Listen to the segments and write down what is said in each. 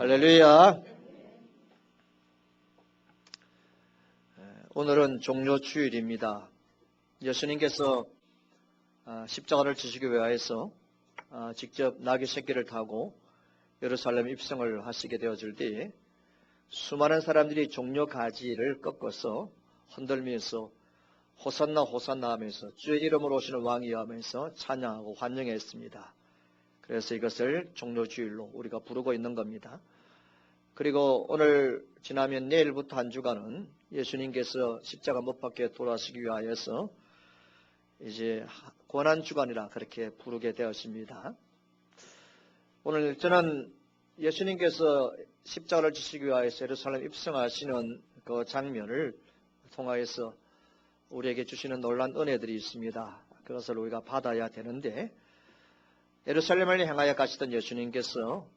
할렐루야. 오늘은 종료주일입니다. 예수님께서 십자가를 지시기 위하여서 직접 나귀 새끼를 타고 예루살렘 입성을 하시게 되어질 때 수많은 사람들이 종려 가지를 꺾어서 흔들면서 호산나 호산나 하면서 주의 이름으로 오시는 왕이여 하면서 찬양하고 환영했습니다. 그래서 이것을 종료주일로 우리가 부르고 있는 겁니다. 그리고 오늘 지나면 내일부터 한 주간은 예수님께서 십자가 못 박혀 돌아가시기 위하여서 이제 고난주간이라 그렇게 부르게 되었습니다. 오늘 저는 예수님께서 십자가를 지시기 위하여서 예루살렘 입성하시는 그 장면을 통하여서 우리에게 주시는 놀라운 은혜들이 있습니다. 그것을 우리가 받아야 되는데, 예루살렘을 향하여 가시던 예수님께서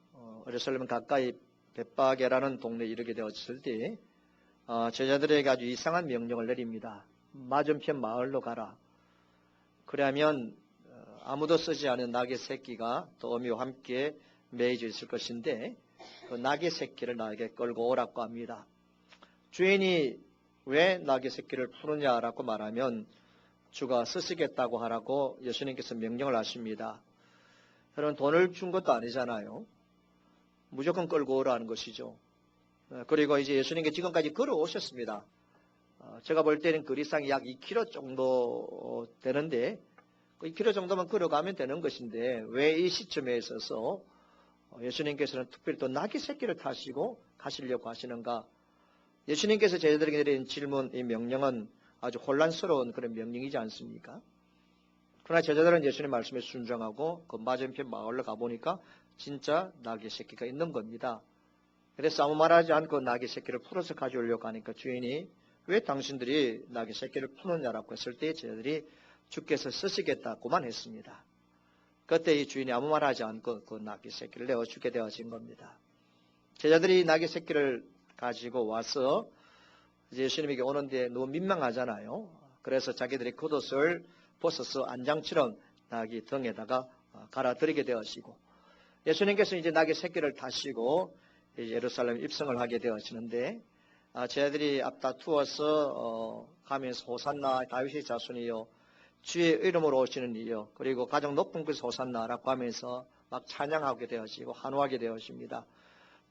예루살렘 가까이 벳바게라는 동네에 이르게 되었을 때 제자들에게 아주 이상한 명령을 내립니다. 맞은편 마을로 가라. 그러면 아무도 쓰지 않은 낙의 새끼가 더미와 함께 매여져 있을 것인데 그 낙의 새끼를 나에게 끌고 오라고 합니다. 주인이 왜 낙의 새끼를 푸느냐라고 말하면 주가 쓰시겠다고 하라고 예수님께서 명령을 하십니다. 여러분, 돈을 준 것도 아니잖아요. 무조건 끌고 오라는 것이죠. 그리고 이제 예수님께 지금까지 걸어오셨습니다. 제가 볼 때는 거리상이 약 2km 정도 되는데 그 2km 정도만 걸어가면 되는 것인데 왜 이 시점에 있어서 예수님께서는 특별히 또 낙의 새끼를 타시고 가시려고 하시는가? 예수님께서 제자들에게 내린 질문, 이 명령은 아주 혼란스러운 그런 명령이지 않습니까? 그러나 제자들은 예수님 말씀에 순종하고 그 맞은편 마을로 가보니까 진짜 낙의 새끼가 있는 겁니다. 그래서 아무 말하지 않고 낙의 새끼를 풀어서 가져오려고 하니까 주인이 왜 당신들이 낙의 새끼를 푸느냐라고 했을 때 제자들이 주께서 쓰시겠다고만 했습니다. 그때 이 주인이 아무 말하지 않고 그 낙의 새끼를 내어주게 되어진 겁니다. 제자들이 낙의 새끼를 가지고 와서 이제 예수님에게 오는데 너무 민망하잖아요. 그래서 자기들이 겉옷을 벗어서 안장처럼 낙이 등에다가 갈아드리게 되어지고 예수님께서 이제 낙의 새끼를 타시고 예루살렘 입성을 하게 되어지는데 제자들이 앞다투어서 가면서 호산나 다윗의 자손이여 주의 이름으로 오시는 이여 그리고 가장 높은 곳에서 호산나라고 하면서 막 찬양하게 되어지고 환호하게 되어집니다.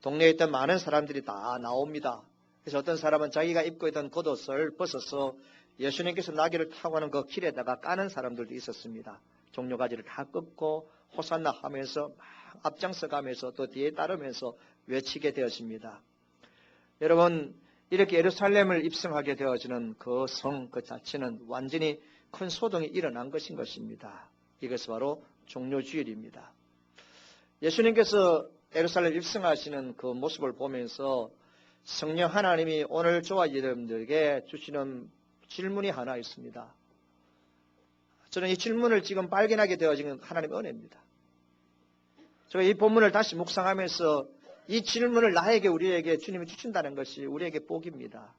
동네에 있던 많은 사람들이 다 나옵니다. 그래서 어떤 사람은 자기가 입고 있던 겉옷을 벗어서 예수님께서 나귀를 타고 가는 그 길에다가 까는 사람들도 있었습니다. 종려가지를 다 꺾고 호산나 하면서 막 앞장서 가면서 또 뒤에 따르면서 외치게 되었습니다. 여러분, 이렇게 예루살렘을 입성하게 되어지는 그 성 그 자체는 완전히 큰 소동이 일어난 것인 것입니다. 이것이 바로 종료주일입니다. 예수님께서 예루살렘 입성하시는 그 모습을 보면서 성령 하나님이 오늘 저와 여러분들에게 주시는 질문이 하나 있습니다. 저는 이 질문을 지금 발견하게 되어진 하나님의 은혜입니다. 제가 이 본문을 다시 묵상하면서 이 질문을 나에게 우리에게 주님이 주신다는 것이 우리에게 복입니다.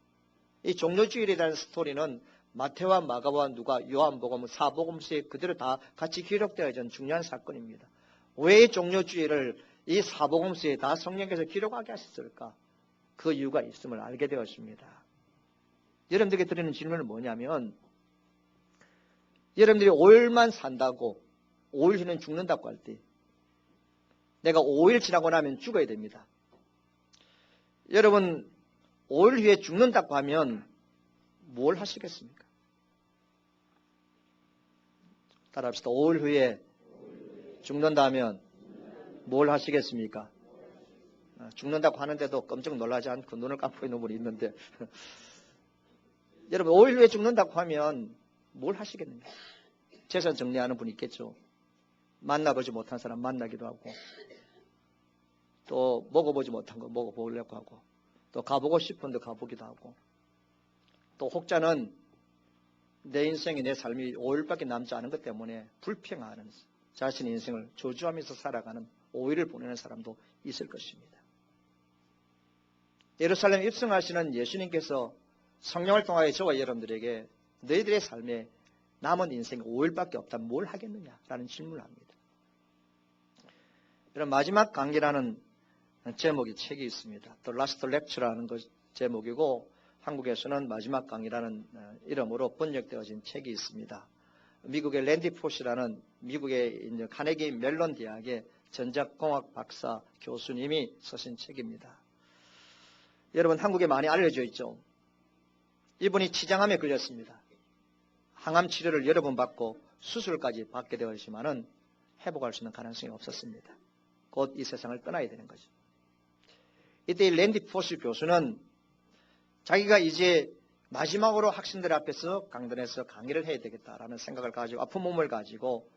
이 종료주일이라는 스토리는 마태와 마가와 누가 요한복음 사복음서에 그대로 다 같이 기록되어 있는 중요한 사건입니다. 왜 이 종료주일을 이 사복음서에 다 성령께서 기록하게 하셨을까? 그 이유가 있음을 알게 되었습니다. 여러분들에게 드리는 질문은 뭐냐면 여러분들이 5일만 산다고 5일 후는 죽는다고 할 때 내가 5일 지나고 나면 죽어야 됩니다. 여러분 5일 후에 죽는다고 하면 뭘 하시겠습니까? 따라합시다. 5일 후에 죽는다면 뭘 하시겠습니까? 죽는다고 하는데도 깜짝 놀라지 않고 눈을 감고 있는 분이 있는데 여러분 5일 후에 죽는다고 하면 뭘 하시겠는가? 재산 정리하는 분이 있겠죠. 만나보지 못한 사람 만나기도 하고 또 먹어보지 못한 거 먹어보려고 하고 또 가보고 싶은 데 가보기도 하고 또 혹자는 내 인생이 내 삶이 5일밖에 남지 않은 것 때문에 불평하는 자신의 인생을 저주하면서 살아가는 5일을 보내는 사람도 있을 것입니다. 예루살렘 입성하시는 예수님께서 성령을 통하여 저와 여러분들에게 너희들의 삶에 남은 인생 5일밖에 없다면 뭘 하겠느냐라는 질문을 합니다. 여러분 마지막 강기라는 제목이 책이 있습니다. The Last Lecture라는 그 제목이고 한국에서는 마지막 강의라는 이름으로 번역되어진 책이 있습니다. 미국의 랜디 포시라는 미국의 이제 카네기 멜론 대학의 전자공학 박사 교수님이 쓰신 책입니다. 여러분 한국에 많이 알려져 있죠. 이분이 치장암에 걸렸습니다. 항암 치료를 여러 번 받고 수술까지 받게 되었지만은 회복할 수 있는 가능성이 없었습니다. 곧 이 세상을 떠나야 되는 거죠. 이때 이 랜디 포시 교수는 자기가 이제 마지막으로 학생들 앞에서 강단에서 강의를 해야 되겠다라는 생각을 가지고 아픈 몸을 가지고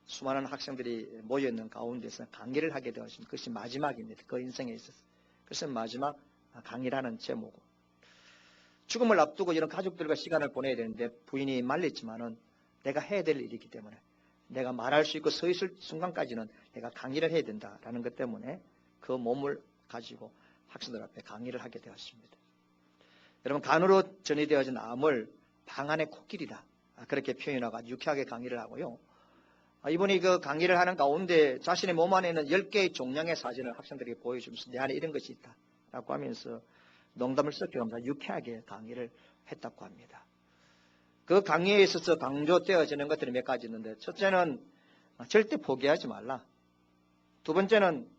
수많은 학생들이 모여있는 가운데서 강의를 하게 되었습니다. 그것이 마지막입니다. 그 인생에 있어서. 그래서 마지막 강의라는 제목. 죽음을 앞두고 이런 가족들과 시간을 보내야 되는데 부인이 말렸지만은 내가 해야 될 일이기 때문에 내가 말할 수 있고 서 있을 순간까지는 내가 강의를 해야 된다라는 것 때문에 그 몸을 가지고 학생들 앞에 강의를 하게 되었습니다. 여러분 간으로 전이되어진 암을 방 안의 코끼리다 그렇게 표현하고 아주 유쾌하게 강의를 하고요. 이분이 그 강의를 하는 가운데 자신의 몸 안에 있는 10개의 종양의 사진을 학생들에게 보여주면서 내 안에 이런 것이 있다 라고 하면서 농담을 섞여가면서 유쾌하게 강의를 했다고 합니다. 그 강의에 있어서 강조되어지는 것들이 몇 가지 있는데 첫째는 절대 포기하지 말라. 두 번째는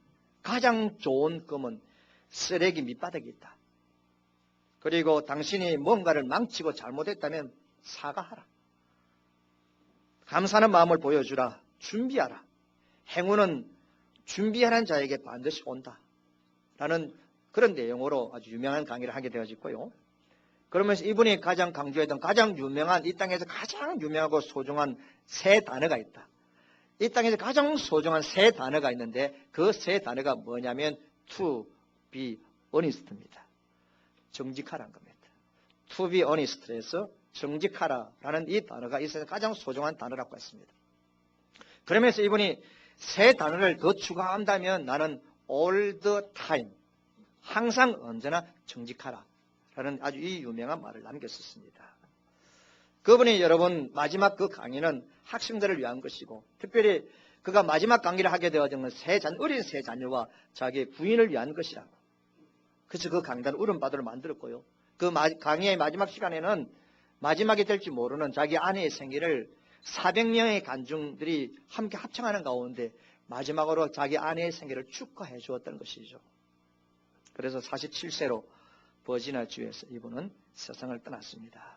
가장 좋은 금은 쓰레기 밑바닥에 있다. 그리고 당신이 뭔가를 망치고 잘못했다면 사과하라. 감사하는 마음을 보여주라. 준비하라. 행운은 준비하는 자에게 반드시 온다. 라는 그런 내용으로 아주 유명한 강의를 하게 되어졌고요. 그러면서 이분이 가장 강조했던 가장 유명한 이 땅에서 가장 유명하고 소중한 세 단어가 있다. 이 땅에서 가장 소중한 세 단어가 있는데 그 세 단어가 뭐냐면 to be honest입니다. 정직하라는 겁니다. to be honest에서 정직하라라는 이 단어가 이 세상에 가장 소중한 단어라고 했습니다. 그러면서 이분이 세 단어를 더 추가한다면 나는 all the time 항상 언제나 정직하라 라는 아주 이 유명한 말을 남겼었습니다. 그분이 여러분 마지막 그 강의는 학생들을 위한 것이고 특별히 그가 마지막 강의를 하게 되어진 어린 세 자녀와 자기 부인을 위한 것이라고. 그래서 그 강단을 울음바다로 만들었고요. 그 강의의 마지막 시간에는 마지막이 될지 모르는 자기 아내의 생일을 400명의 간중들이 함께 합창하는 가운데 마지막으로 자기 아내의 생일을 축하해 주었던 것이죠. 그래서 47세로 버지니아주에서 이분은 세상을 떠났습니다.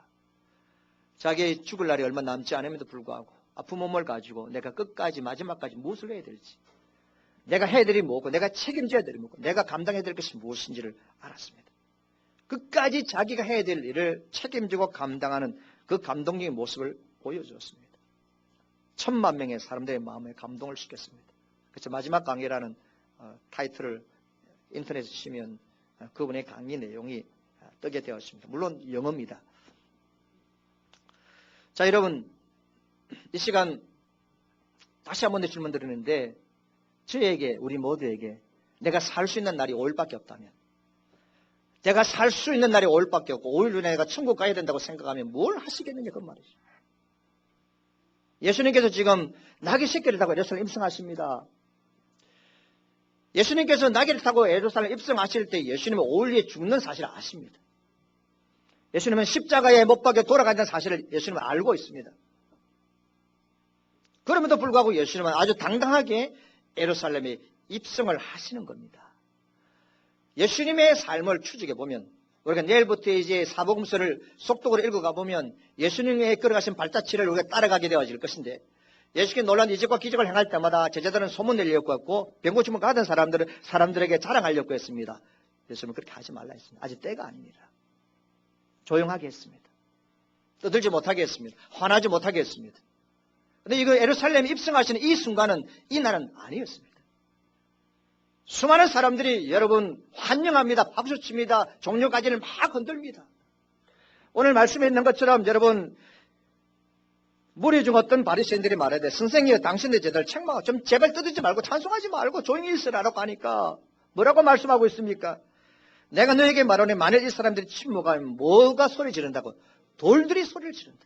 자기의 죽을 날이 얼마 남지 않음에도 불구하고 아픈 몸을 가지고 내가 끝까지 마지막까지 무엇을 해야 될지 내가 해야 될 일이 뭐고 내가 책임져야 될 일이 뭐고 내가 감당해야 될 것이 무엇인지를 알았습니다. 끝까지 자기가 해야 될 일을 책임지고 감당하는 그 감동적인 모습을 보여주었습니다. 1000만 명의 사람들의 마음에 감동을 시켰습니다. 그래서 마지막 강의라는 타이틀을 인터넷에 치면 그분의 강의 내용이 뜨게 되었습니다. 물론 영어입니다. 자, 여러분 이 시간 다시 한번 질문 드리는데 저에게 우리 모두에게 내가 살 수 있는 날이 5일밖에 없다면 내가 살 수 있는 날이 5일밖에 없고 5일 후에 내가 천국 가야 된다고 생각하면 뭘 하시겠느냐 그 말이죠. 예수님께서 지금 나귀 새끼를 타고 예루살렘 입성하십니다. 예수님께서 나귀를 타고 예루살렘 입성하실 때 예수님은 5일 후에 죽는 사실을 아십니다. 예수님은 십자가에 못 박혀 돌아간다는 사실을 예수님은 알고 있습니다. 그럼에도 불구하고 예수님은 아주 당당하게 예루살렘에 입성을 하시는 겁니다. 예수님의 삶을 추적해 보면 우리가 내일부터 이제 사복음서를 속독으로 읽어가 보면 예수님의 걸어가신 발자취를 우리가 따라가게 되어질 것인데 예수님께 놀라운 이적과 기적을 행할 때마다 제자들은 소문내려고 했고 병고침을 가던 사람들에게 자랑하려고 했습니다. 예수님은 그렇게 하지 말라 했습니다. 아직 때가 아닙니다. 조용하게 했습니다. 떠들지 못하게 했습니다. 화나지 못하게 했습니다. 그런데 이거 예루살렘에 입성하시는 이 순간은 이 날은 아니었습니다. 수많은 사람들이 여러분 환영합니다. 박수칩니다. 종려가지를 막 흔들립니다. 오늘 말씀에 있는 것처럼 여러분 무리 중 어떤 바리새인들이 말하되 선생이여 당신의 제자를 책망하고 좀 제발 떠들지 말고 찬송하지 말고 조용히 있으라고 하니까 뭐라고 말씀하고 있습니까? 내가 너에게 말하니 만일 이 사람들이 침묵하면 뭐가 소리 지른다고? 돌들이 소리를 지른다.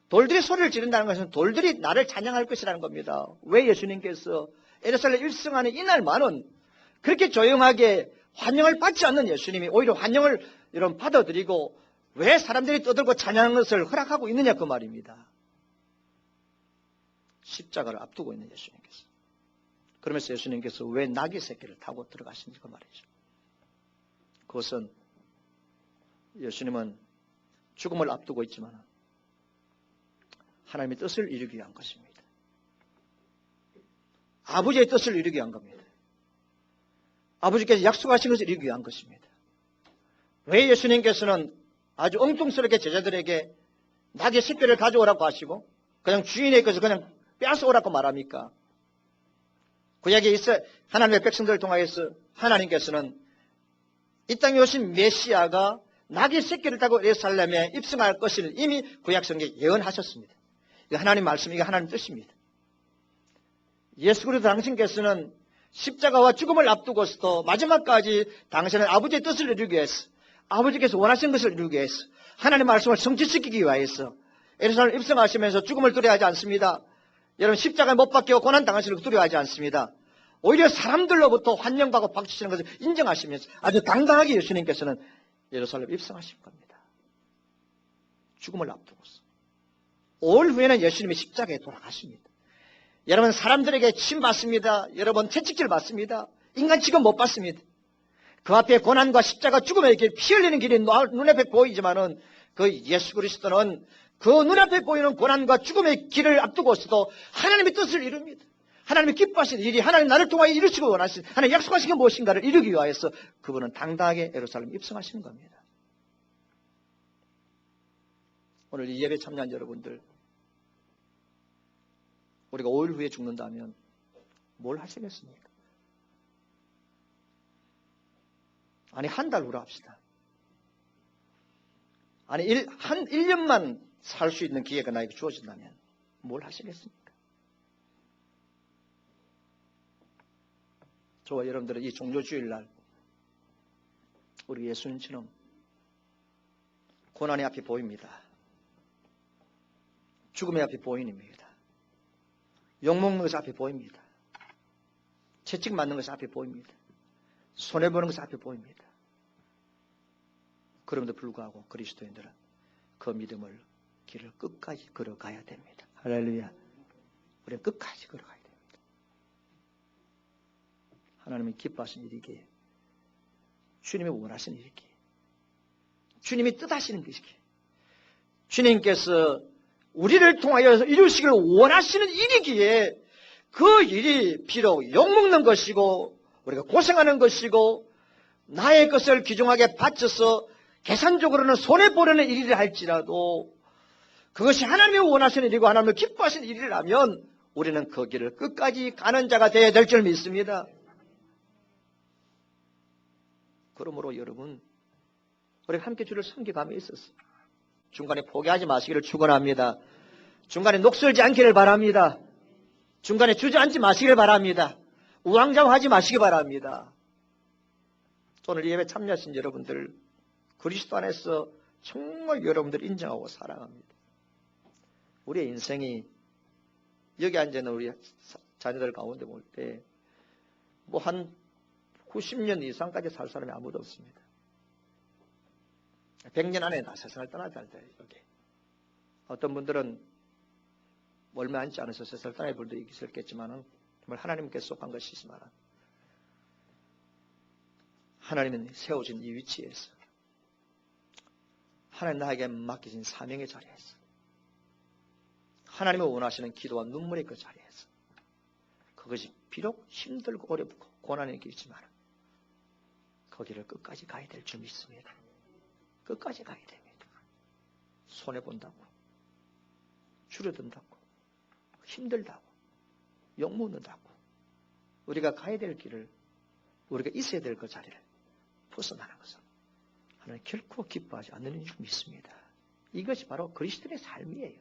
돌들이 소리를 지른다는 것은 돌들이 나를 찬양할 것이라는 겁니다. 왜 예수님께서 예루살렘 입성하는 이날만은 그렇게 조용하게 환영을 받지 않는 예수님이 오히려 환영을 여러분 받아들이고 왜 사람들이 떠들고 찬양하는 것을 허락하고 있느냐 그 말입니다. 십자가를 앞두고 있는 예수님께서. 그러면서 예수님께서 왜 나귀 새끼를 타고 들어가시는지 그 말이죠. 그것은 예수님은 죽음을 앞두고 있지만 하나님의 뜻을 이루기 위한 것입니다. 아버지의 뜻을 이루기 위한 겁니다. 아버지께서 약속하신 것을 이루기 위한 것입니다. 왜 예수님께서는 아주 엉뚱스럽게 제자들에게 나귀 새끼를 가져오라고 하시고 그냥 주인의 것을 그냥 빼앗아 오라고 말합니까? 구약에 있어 하나님의 백성들을 통하여서 하나님께서는 이 땅에 오신 메시아가 나귀 새끼를 타고 예루살렘에 입성할 것을 이미 구약성경에 예언하셨습니다. 이거 하나님 말씀, 이게 하나님 뜻입니다. 예수 그리스도 당신께서는 십자가와 죽음을 앞두고서도 마지막까지 당신은 아버지의 뜻을 이루기 위해서 아버지께서 원하시는 것을 이루기 위해서 하나님의 말씀을 성취시키기 위하여서 예루살렘 입성하시면서 죽음을 두려워하지 않습니다. 여러분 십자가에 못 박혀 고난당하시는 걸 두려워하지 않습니다. 오히려 사람들로부터 환영받고 박수치는 것을 인정하시면서 아주 당당하게 예수님께서는 예루살렘 입성하신 겁니다. 죽음을 앞두고서 5일 후에는 예수님이 십자가에 돌아가십니다. 여러분 사람들에게 침 받습니다. 여러분 채찍질 받습니다. 인간 지금 못 받습니다. 그 앞에 고난과 십자가 죽음의 길, 피 흘리는 길이 눈앞에 보이지만은 그 예수 그리스도는 그 눈앞에 보이는 고난과 죽음의 길을 앞두고서도 하나님의 뜻을 이룹니다. 하나님이 기뻐하시는 일이 하나님 나를 통하여 이루시고 원하시는 하나님 약속하신 게 무엇인가를 이루기 위하여서 그분은 당당하게 예루살렘 입성하시는 겁니다. 오늘 이 예배 참여한 여러분들 우리가 5일 후에 죽는다면 뭘 하시겠습니까? 아니 한 달 후로 합시다. 아니 1년만 살 수 있는 기회가 나에게 주어진다면 뭘 하시겠습니까? 저와 여러분들은 이 종료주일날 우리 예수님처럼 고난의 앞이 보입니다. 죽음의 앞이 보입니다. 욕먹는 것이 앞에 보입니다. 채찍 맞는 것이 앞에 보입니다. 손해보는 것이 앞에 보입니다. 그럼에도 불구하고 그리스도인들은 그 믿음을 길을 끝까지 걸어가야 됩니다. 할렐루야. 우리는 끝까지 걸어가야 됩니다. 하나님이 기뻐하시는 일이기에 주님이 원하시는 일이기에 주님이 뜻하시는 것이기에 주님께서 우리를 통하여 이루시기를 원하시는 일이기에 그 일이 비록 욕먹는 것이고 우리가 고생하는 것이고 나의 것을 귀중하게 바쳐서 계산적으로는 손해보려는 일이라 할지라도 그것이 하나님이 원하시는 일이고 하나님을 기뻐하시는 일이라면 우리는 그 길을 끝까지 가는 자가 되어야 될 줄 믿습니다. 그러므로 여러분 우리가 함께 주를 섬겨가며 있었어요. 중간에 포기하지 마시기를 축원합니다. 중간에 녹슬지 않기를 바랍니다. 중간에 주저앉지 마시기를 바랍니다. 우왕좌왕하지 마시기 바랍니다. 오늘 예배 참여하신 여러분들 그리스도 안에서 정말 여러분들 인정하고 사랑합니다. 우리의 인생이 여기 앉아있는 우리 자녀들 가운데 볼 때 뭐 한 90년 이상까지 살 사람이 아무도 없습니다. 100년 안에 다 세상을 떠나야 할 때 여기 어떤 분들은 얼마 앉지 않아서 세상을 떠날 분도 있었겠지만은 정말 하나님께 속한 것이지만 하나님은 세워진 이 위치에서 하나님 나에게 맡기신 사명의 자리에서 하나님이 원하시는 기도와 눈물의 그 자리에서 그것이 비록 힘들고 어렵고 고난의 길이지만 거기를 끝까지 가야 될 줄 믿습니다. 끝까지 가야 됩니다. 손해본다고 줄어든다고 힘들다고 욕먹는다고 우리가 가야 될 길을 우리가 있어야 될 그 자리를 벗어나는 것은 하나님 결코 기뻐하지 않는 줄 믿습니다. 이것이 바로 그리스도인의 삶이에요.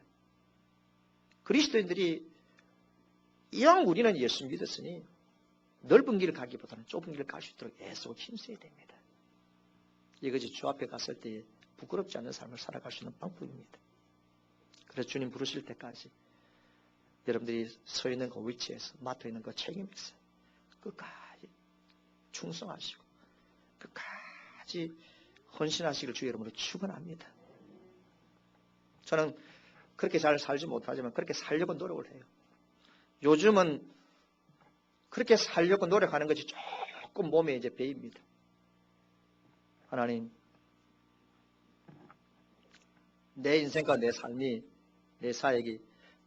그리스도인들이 이왕 우리는 예수 믿었으니 넓은 길을 가기보다는 좁은 길을 갈 수 있도록 애쓰고 힘써야 됩니다. 이것이 주 앞에 갔을 때 부끄럽지 않는 삶을 살아갈 수 있는 방법입니다. 그래서 주님 부르실 때까지 여러분들이 서 있는 그 위치에서 맡아 있는 그 책임에서 끝까지 충성하시고 끝까지 헌신하시길 주의 이름으로 축원합니다. 저는 그렇게 잘 살지 못하지만 그렇게 살려고 노력을 해요. 요즘은 그렇게 살려고 노력하는 것이 조금 몸에 이제 배입니다. 하나님, 내 인생과 내 삶이, 내 사역이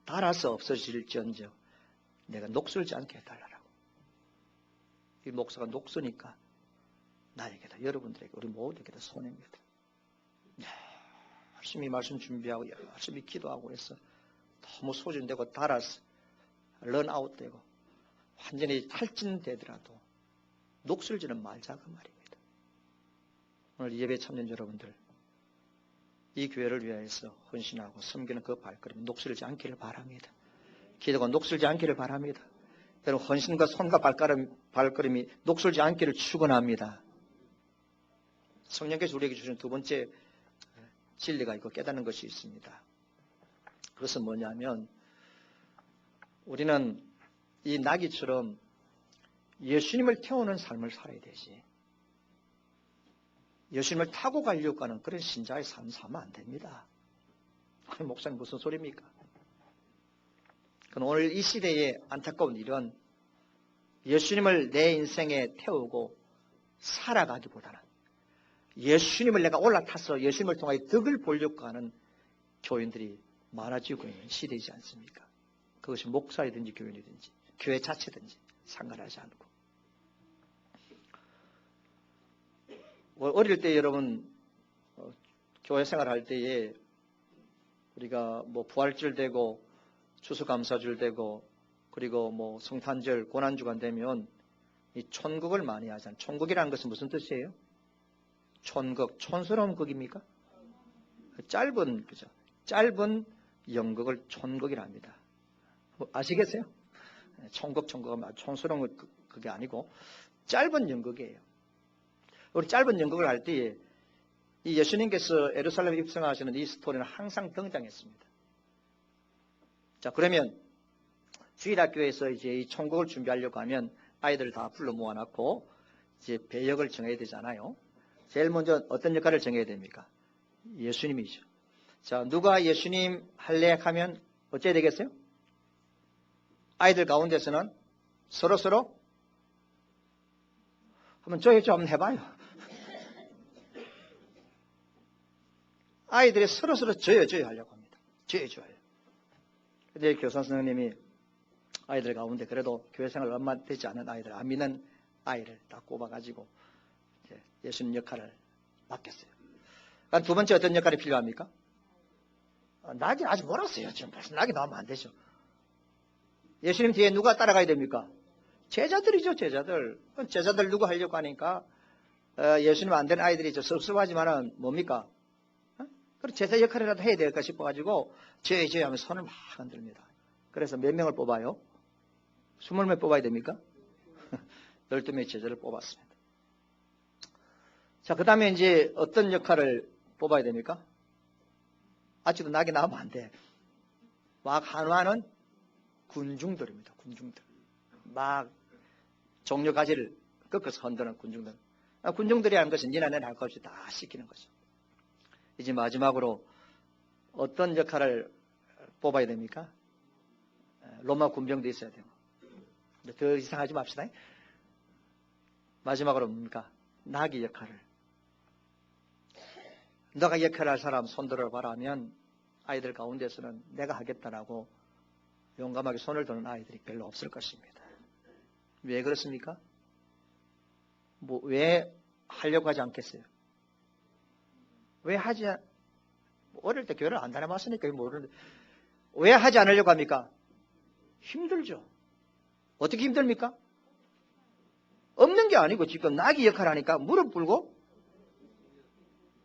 닳아서 없어질지언정 내가 녹슬지 않게 해달라고. 이 목사가 녹으니까 나에게도, 여러분들에게, 우리 모두에게도 손해입니다. 열심히 말씀 준비하고 열심히 기도하고 해서 너무 소진되고 닳아서 런아웃되고 완전히 탈진되더라도 녹슬지는 말자 그 말입니다. 오늘 예배 참여자 여러분들, 이 교회를 위하여서 헌신하고 섬기는 그 발걸음이 녹슬지 않기를 바랍니다. 기도가 녹슬지 않기를 바랍니다. 여러분, 헌신과 손과 발걸음이 녹슬지 않기를 축원합니다. 성령께서 우리에게 주신 두 번째 진리가 있고 깨닫는 것이 있습니다. 그것은 뭐냐면, 우리는 이 나귀처럼 예수님을 태우는 삶을 살아야 되지, 예수님을 타고 가려고 하는 그런 신자의 삶을 살면 안 됩니다. 목사님 무슨 소리입니까? 오늘 이 시대의 안타까운 일은 예수님을 내 인생에 태우고 살아가기보다는 예수님을 내가 올라타서 예수님을 통하여 덕을 보려고 하는 교인들이 많아지고 있는 시대이지 않습니까? 그것이 목사이든지 교인이든지 교회 자체든지 상관하지 않고. 어릴 때 여러분 교회 생활할 때에 우리가 뭐 부활절 되고 추수감사절 되고 그리고 뭐 성탄절 고난주간 되면 이 촌극을 많이 하잖아요. 촌극이라는 것은 무슨 뜻이에요? 촌극, 촌스러운 극입니까? 짧은, 그죠? 짧은 연극을 촌극이라 합니다. 뭐 아시겠어요? 촌극은 촌스러운 그게 아니고 짧은 연극이에요. 우리 짧은 연극을 할 때에 이 예수님께서 예루살렘에 입성하시는 이 스토리는 항상 등장했습니다. 자, 그러면 주일학교에서 이제 이 촌극을 준비하려고 하면 아이들 다 불러 모아놨고 이제 배역을 정해야 되잖아요. 제일 먼저 어떤 역할을 정해야 됩니까? 예수님이죠. 자, 누가 예수님 할래 하면 어째야 되겠어요? 아이들 가운데서는 서로 한번 저희 좀 한번 해봐요. 아이들이 서로 저요 하려고 합니다. 저요. 근데 교사 선생님이 아이들 가운데 그래도 교회 생활 얼마 되지 않은 아이들, 안 믿는 아이를 다 꼽아가지고 예수님 역할을 맡겼어요. 그럼 두 번째 어떤 역할이 필요합니까? 낙이 아직 멀었어요. 지금 벌써 낙이 나오면 안 되죠. 예수님 뒤에 누가 따라가야 됩니까? 제자들이죠, 제자들. 제자들 누구 하려고 하니까 예수님 안 되는 아이들이 섭섭하지만은 뭡니까? 그럼 제자 역할이라도 해야 될까 싶어가지고 저희 하면서 손을 막 흔듭니다. 그래서 몇 명을 뽑아요? 20명 뽑아야 됩니까? 12명의 제자를 뽑았습니다. 자, 그 다음에 이제 어떤 역할을 뽑아야 됩니까? 아직도 낙이 나오면 안 돼. 막 한화는 군중들입니다. 군중들. 막 종려 가지를 꺾어서 흔드는 군중들. 군중들이 하는 것은 니나 내나 할 것 없이 다 시키는 거죠. 이제 마지막으로 어떤 역할을 뽑아야 됩니까? 로마 군병도 있어야 되고. 더 이상하지 맙시다. 마지막으로 뭡니까? 나귀 역할을. 너가 역할할 사람 손들어 봐라 하면 아이들 가운데서는 내가 하겠다라고 용감하게 손을 드는 아이들이 별로 없을 것입니다. 왜 그렇습니까? 왜 하려고 하지 않겠어요? 왜 어릴 때 교회를 안 다녀봤으니까 모르는데 왜 하지 않으려고 합니까? 힘들죠. 어떻게 힘듭니까? 없는 게 아니고 지금 나귀 역할을 하니까 무릎 꿇고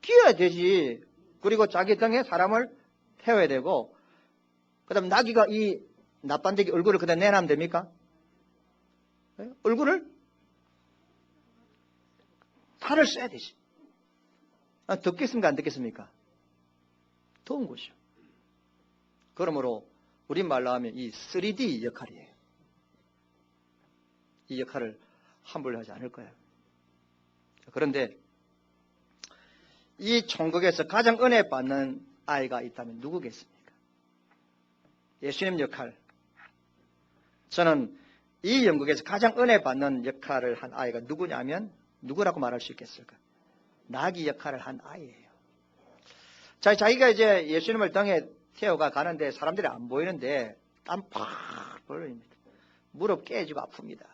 기어야 되지. 그리고 자기 등에 사람을 태워야 되고 그 다음 나귀가 이 납반대기 얼굴을 그대로 내놔면 됩니까? 얼굴을 팔을 써야 되지. 덥겠습니까? 안 덥겠습니까? 더운 것이요. 그러므로 우리말로 하면 이 3D 역할이에요. 이 역할을 함부로 하지 않을 거예요. 그런데 이 총극에서 가장 은혜 받는 아이가 있다면 누구겠습니까? 예수님 역할. 저는 이 연극에서 가장 은혜 받는 역할을 한 아이가 누구냐면 누구라고 말할 수 있겠을까? 나귀 역할을 한 아이예요. 자기가 이제 예수님을 등에 태워가 가는데 사람들이 안 보이는데 땀 팍 흘립니다. 무릎 깨지고 아픕니다.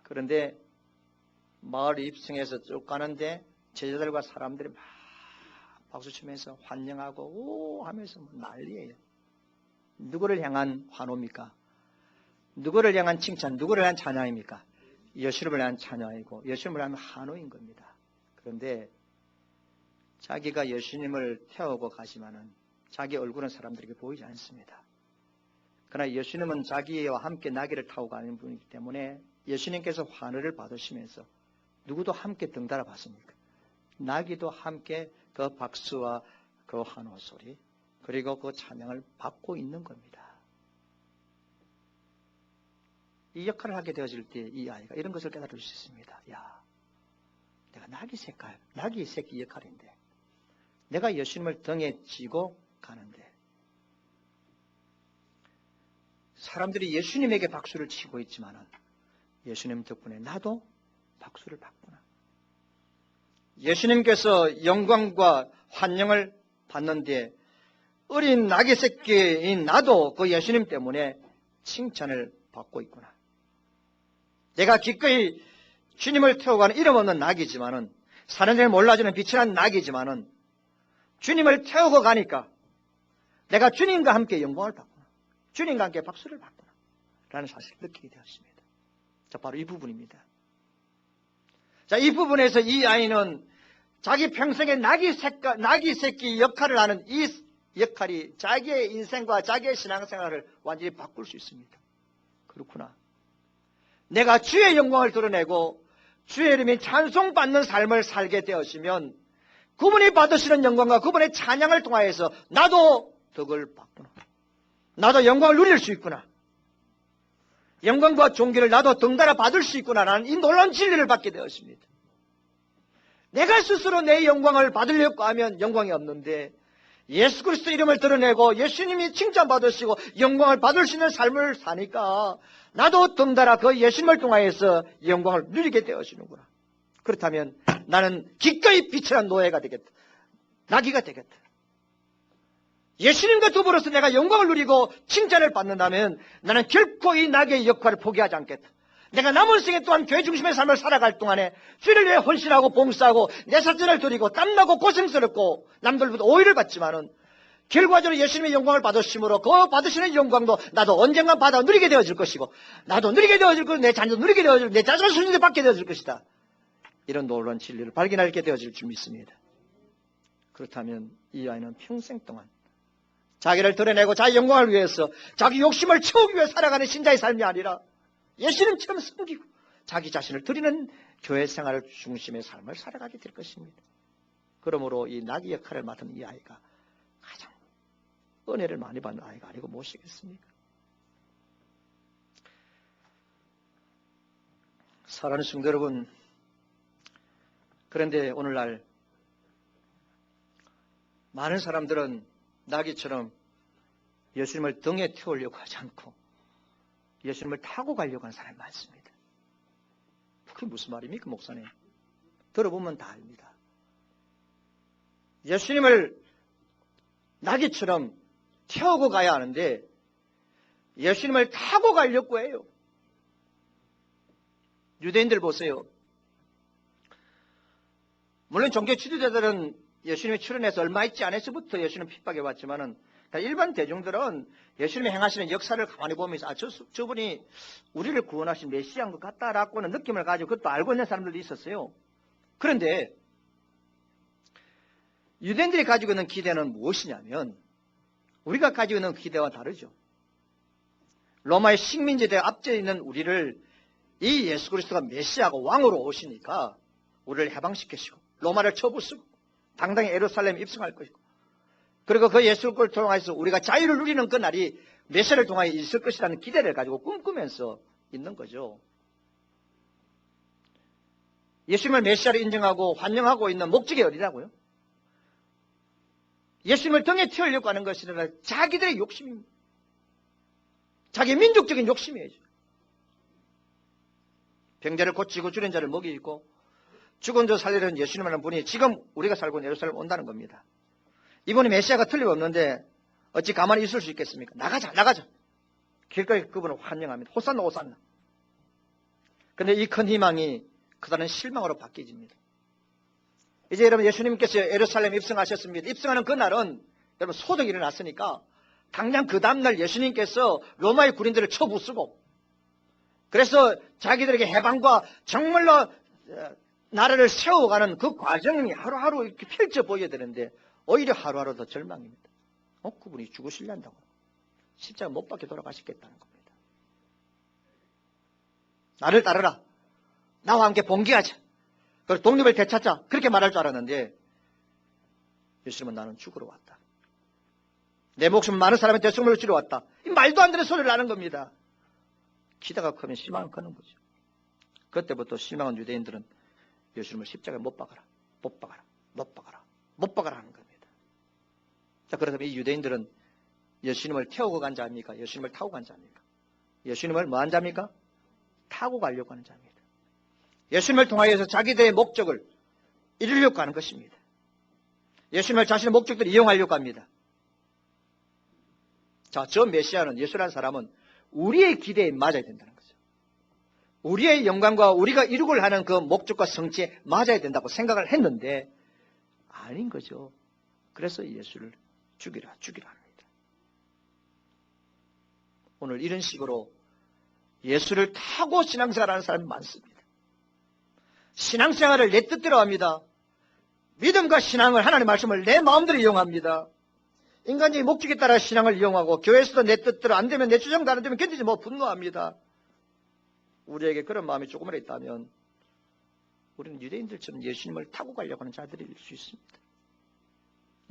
그런데 마을 입성에서 쭉 가는데 제자들과 사람들이 막 박수치면서 환영하고 오 하면서 난리예요. 누구를 향한 환호입니까? 누구를 향한 칭찬, 누구를 향한 찬양입니까? 예수님을 향한 찬양이고 예수님을 향한 환호인 겁니다. 그런데 자기가 예수님을 태우고 가지만은 자기 얼굴은 사람들에게 보이지 않습니다. 그러나 예수님은 자기와 함께 나귀를 타고 가는 분이기 때문에 예수님께서 환호를 받으시면서 누구도 함께 등달아 봤습니까? 나귀도 함께 그 박수와 그 환호 소리 그리고 그 찬양을 받고 있는 겁니다. 이 역할을 하게 되어질 때 이 아이가 이런 것을 깨달을 수 있습니다. 야, 내가 나귀 새끼 역할인데 내가 예수님을 등에 지고 가는데 사람들이 예수님에게 박수를 치고 있지만은 예수님 덕분에 나도 박수를 받구나. 예수님께서 영광과 환영을 받는데 어린 나귀 새끼인 나도 그 예수님 때문에 칭찬을 받고 있구나. 내가 기꺼이 주님을 태워가는 이름 없는 나귀지만은 사는 줄 몰라주는 빛이 난 나귀지만은 주님을 태우고 가니까 내가 주님과 함께 영광을 받구나. 주님과 함께 박수를 받구나. 라는 사실을 느끼게 되었습니다. 자, 바로 이 부분입니다. 자, 이 부분에서 이 아이는 자기 평생에 나귀 새끼 역할을 하는 이 역할이 자기의 인생과 자기의 신앙생활을 완전히 바꿀 수 있습니다. 그렇구나. 내가 주의 영광을 드러내고 주의 이름이 찬송받는 삶을 살게 되었으면 그분이 받으시는 영광과 그분의 찬양을 통하여서 나도 덕을 받구나. 나도 영광을 누릴 수 있구나. 영광과 존귀를 나도 등달아 받을 수 있구나라는 이 놀라운 진리를 받게 되었습니다. 내가 스스로 내 영광을 받으려고 하면 영광이 없는데 예수 그리스도 이름을 드러내고 예수님이 칭찬받으시고 영광을 받을 수 있는 삶을 사니까 나도 등달아 그 예수님을 통하여서 영광을 누리게 되어지는구나. 그렇다면 나는 기꺼이 빛이란 노예가 되겠다. 나귀가 되겠다. 예수님과 더불어서 내가 영광을 누리고 칭찬을 받는다면 나는 결코 이 나귀의 역할을 포기하지 않겠다. 내가 남은 생에 또한 교회 중심의 삶을 살아갈 동안에 주를 위해 헌신하고 봉사하고 내 사전을 드리고 땀나고 고생스럽고 남들보다 오해를 받지만은 결과적으로 예수님의 영광을 받으심으로 그 받으시는 영광도 나도 언젠가 받아 누리게 되어질 것이고 나도 누리게 되어질 것이고 내 자녀도 누리게 되어질 내 자손 손님도 받게 되어질 것이다. 이런 놀라운 진리를 발견하게 되어질 줄 믿습니다. 그렇다면 이 아이는 평생 동안 자기를 드러내고 자기 영광을 위해서 자기 욕심을 채우기 위해 살아가는 신자의 삶이 아니라 예수님처럼 섬기고 자기 자신을 드리는 교회 생활을 중심의 삶을 살아가게 될 것입니다. 그러므로 이 나귀 역할을 맡은 이 아이가 가장 은혜를 많이 받는 아이가 아니고 무엇이겠습니까? 사랑하는 성도 여러분, 그런데 오늘날 많은 사람들은 나귀처럼 예수님을 등에 태우려고 하지 않고 예수님을 타고 가려고 하는 사람이 많습니다. 그게 무슨 말입니까, 목사님? 들어보면 다 압니다. 예수님을 나귀처럼 태우고 가야 하는데 예수님을 타고 가려고 해요. 유대인들 보세요. 물론 종교 지도자들은 예수님이 출현해서 얼마 있지 않아서부터 예수님 핍박해 왔지만은 일반 대중들은 예수님이 행하시는 역사를 가만히 보면서 저분이 우리를 구원하신 메시아인 것 같다라고는 느낌을 가지고 그것도 알고 있는 사람들도 있었어요. 그런데 유대인들이 가지고 있는 기대는 무엇이냐면 우리가 가지고 있는 기대와 다르죠. 로마의 식민지대 앞에 있는 우리를 이 예수 그리스도가 메시아고 왕으로 오시니까 우리를 해방시키시고 로마를 쳐부수고 당당히 예루살렘에 입성할 것이고 그리고 그 예수를 통해서 우리가 자유를 누리는 그 날이 메시아를 통하여 있을 것이라는 기대를 가지고 꿈꾸면서 있는 거죠. 예수님을 메시아로 인정하고 환영하고 있는 목적이 어디라고요? 예수님을 등에 태우려고 하는 것이 아니라 자기들의 욕심입니다. 자기 민족적인 욕심이에요. 병자를 고치고 죽은 자를 먹이고 죽은 자 살리는 예수님이라는 분이 지금 우리가 살고 있는 예루살렘 온다는 겁니다. 이분이 메시아가 틀림없는데 어찌 가만히 있을 수 있겠습니까? 나가자. 길거리 그분을 환영합니다. 호산나 호산나. 그런데 이 큰 희망이 그다른 실망으로 바뀌집니다. 이제 여러분 예수님께서 예루살렘 입성하셨습니다. 입성하는 그날은 여러분 소득이 일어났으니까 당장 그 다음날 예수님께서 로마의 군인들을 쳐부수고 그래서 자기들에게 해방과 정말로 나라를 세워가는 그 과정이 하루하루 이렇게 펼쳐 보여야 되는데 오히려 하루하루 더 절망입니다. 그분이 죽으시려한다고. 십자가 못 박혀 돌아가시겠다는 겁니다. 나를 따르라. 나와 함께 봉기하자. 그리고 독립을 되찾자. 그렇게 말할 줄 알았는데 예수님은 나는 죽으러 왔다. 내 목숨 많은 사람의 대성물을 주러 왔다. 이 말도 안 되는 소리를 하는 겁니다. 기대가 크면 실망은 크는 거죠. 그때부터 실망한 유대인들은 예수님을 십자가에 못 박아라 하는 겁니다. 자, 그렇다면 이 유대인들은 예수님을 태우고 간 자입니까? 예수님을 타고 간 자입니까? 예수님을 뭐 한 자입니까? 타고 가려고 하는 자입니다. 예수님을 통하여서 자기들의 목적을 이루려고 하는 것입니다. 예수님을 자신의 목적들을 이용하려고 합니다. 자, 저 메시아는 예수라는 사람은 우리의 기대에 맞아야 된다는 거죠. 우리의 영광과 우리가 이루고자 하는 그 목적과 성취에 맞아야 된다고 생각을 했는데 아닌 거죠. 그래서 예수를 죽이라 합니다. 오늘 이런 식으로 예수를 타고 신앙생활하는 사람이 많습니다. 신앙생활을 내 뜻대로 합니다. 믿음과 신앙을 하나님의 말씀을 내 마음대로 이용합니다. 인간적인 목적에 따라 신앙을 이용하고 교회에서도 내 뜻대로 안 되면 내 주장도 안 되면 견디지 못 분노합니다. 우리에게 그런 마음이 조금이라도 있다면 우리는 유대인들처럼 예수님을 타고 가려고 하는 자들일 수 있습니다.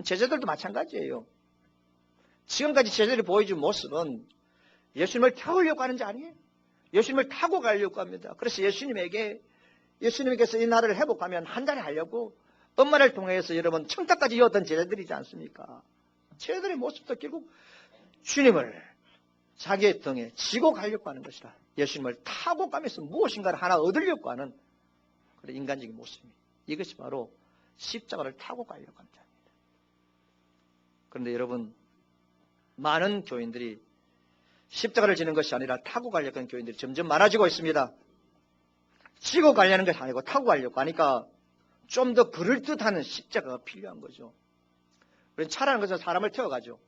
제자들도 마찬가지예요. 지금까지 제자들이 보여준 모습은 예수님을 태우려고 하는 자 아니에요. 예수님을 타고 가려고 합니다. 그래서 예수님께서 이 나라를 회복하면 한 잔에 하려고 엄마를 통해서 여러분 청탁까지 이었던 제자들이지 않습니까? 제자들의 모습도 결국 주님을 자기의 등에 지고 가려고 하는 것이다. 예수님을 타고 가면서 무엇인가를 하나 얻으려고 하는 그런 인간적인 모습입니다. 이것이 바로 십자가를 타고 가려고 하는 자입니다. 그런데 여러분 많은 교인들이 십자가를 지는 것이 아니라 타고 가려고 하는 교인들이 점점 많아지고 있습니다. 지고 가려는 것이 아니고 타고 가려고 하니까 좀 더 그럴듯한 십자가가 필요한 거죠. 우리는 차라는 것은 사람을 태워가죠.